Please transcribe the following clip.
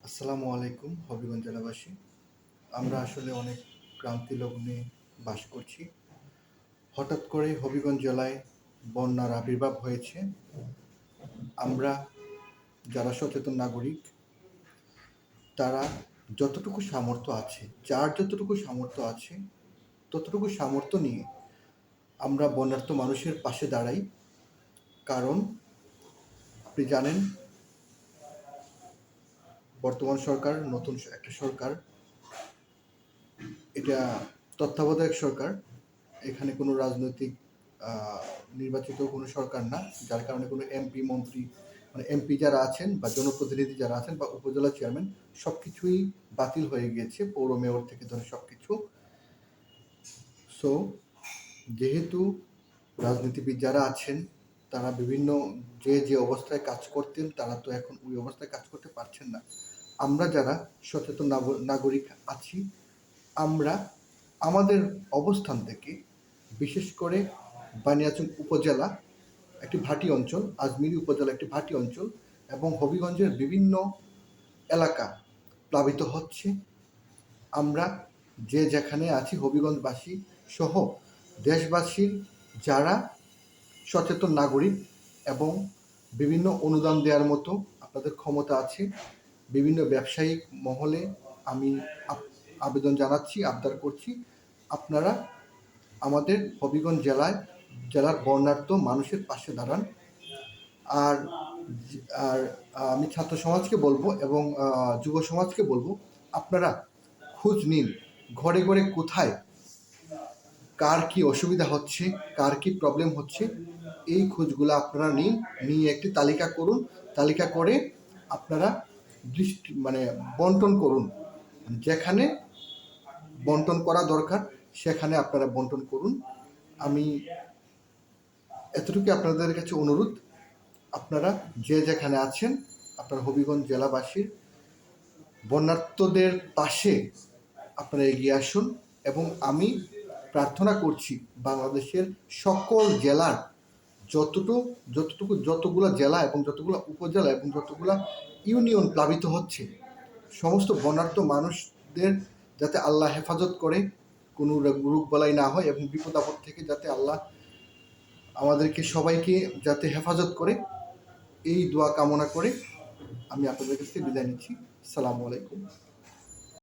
আসসালামু আলাইকুম হবিগঞ্জ জেলাবাসী। আমরা আসলে অনেক ক্রান্তি লগ্নে বাস করছি। হঠাৎ করে হবিগঞ্জ জেলায় বন্যার আবির্ভাব হয়েছে। আমরা যারা সচেতন নাগরিক তারা যতটুকু সামর্থ্য আছে, যার যতটুকু সামর্থ্য আছে ততটুকু সামর্থ্য নিয়ে আমরা বন্যার্ত মানুষের পাশে দাঁড়াই। কারণ আপনি জানেন বর্তমান সরকার নতুন একটা সরকার, এটা তত্ত্বাবধায়ক সরকার। এখানে কোনো রাজনৈতিক নির্বাচিত কোনো সরকার না, যার কারণে কোনো এমপি মন্ত্রী মানে এমপি যারা আছেন বা জনপ্রতিনিধি যারা আছেন বা উপজেলা চেয়ারম্যান সব কিছুই বাতিল হয়ে গিয়েছে, পৌর মেয়র থেকে ধরে সব কিছু। সো যেহেতু রাজনীতিবিদ যারা আছেন তারা বিভিন্ন যে অবস্থায় কাজ করতেন তারা তো এখন ওই অবস্থায় কাজ করতে পারছেন না। আমরা যারা সচেতন নাগরিক আছি, আমরা আমাদের অবস্থান থেকে বিশেষ করে বানিয়াচং উপজেলা একটি ভাটি অঞ্চল, আজমিরি উপজেলা একটি ভাটি অঞ্চল এবং হবিগঞ্জের বিভিন্ন এলাকা প্লাবিত হচ্ছে। আমরা যে যেখানে আছি হবিগঞ্জবাসী সহ দেশবাসীর যারা সচেতন নাগরিক এবং বিভিন্ন অনুদান দেওয়ার মতো আপনাদের ক্ষমতা আছে, বিভিন্ন ব্যবসায়িক মহলে আমি আবেদন জানাচ্ছি, আবদার করছি, আপনারা আমাদের হবিগঞ্জ জেলার বর্ণাঢ্য মানুষের পাশে দাঁড়ান। আর আর আমি ছাত্র সমাজকে বলবো এবং যুব সমাজকে বলবো, আপনারা খোঁজ নিন ঘরে ঘরে কোথায় কার কি অসুবিধা হচ্ছে, কার কি প্রবলেম হচ্ছে, এই খোঁজগুলো আপনারা নিন, নিয়ে একটি তালিকা করুন। তালিকা করে আপনারা বন্টন করুন। যেখানে বন্টন করা দরকার সেখানে আপনারা বন্টন করুন। আমি এতটুকু আপনাদের কাছে অনুরোধ, আপনারা যে যেখানে আছেন আপনার হবিগঞ্জ জেলাবাসীর বন্যার্তদের পাশে আপনারা এগিয়ে আসুন। এবং আমি প্রার্থনা করছি বাংলাদেশের সকল জেলার যতগুলো জেলা এবং যতগুলো উপজেলা এবং যতগুলো ইউনিয়ন প্লাবিত হচ্ছে, সমস্ত বন্যার্ত মানুষদের যাতে আল্লাহ হেফাজত করে, কোনো রোগ বালাই না হয় এবং বিপদ আপদ থেকে যাতে আল্লাহ আমাদেরকে সবাইকে যাতে হেফাজত করে, এই দোয়া কামনা করে আমি আপনাদের কাছ থেকে বিদায় নিচ্ছি। আসসালামু আলাইকুম।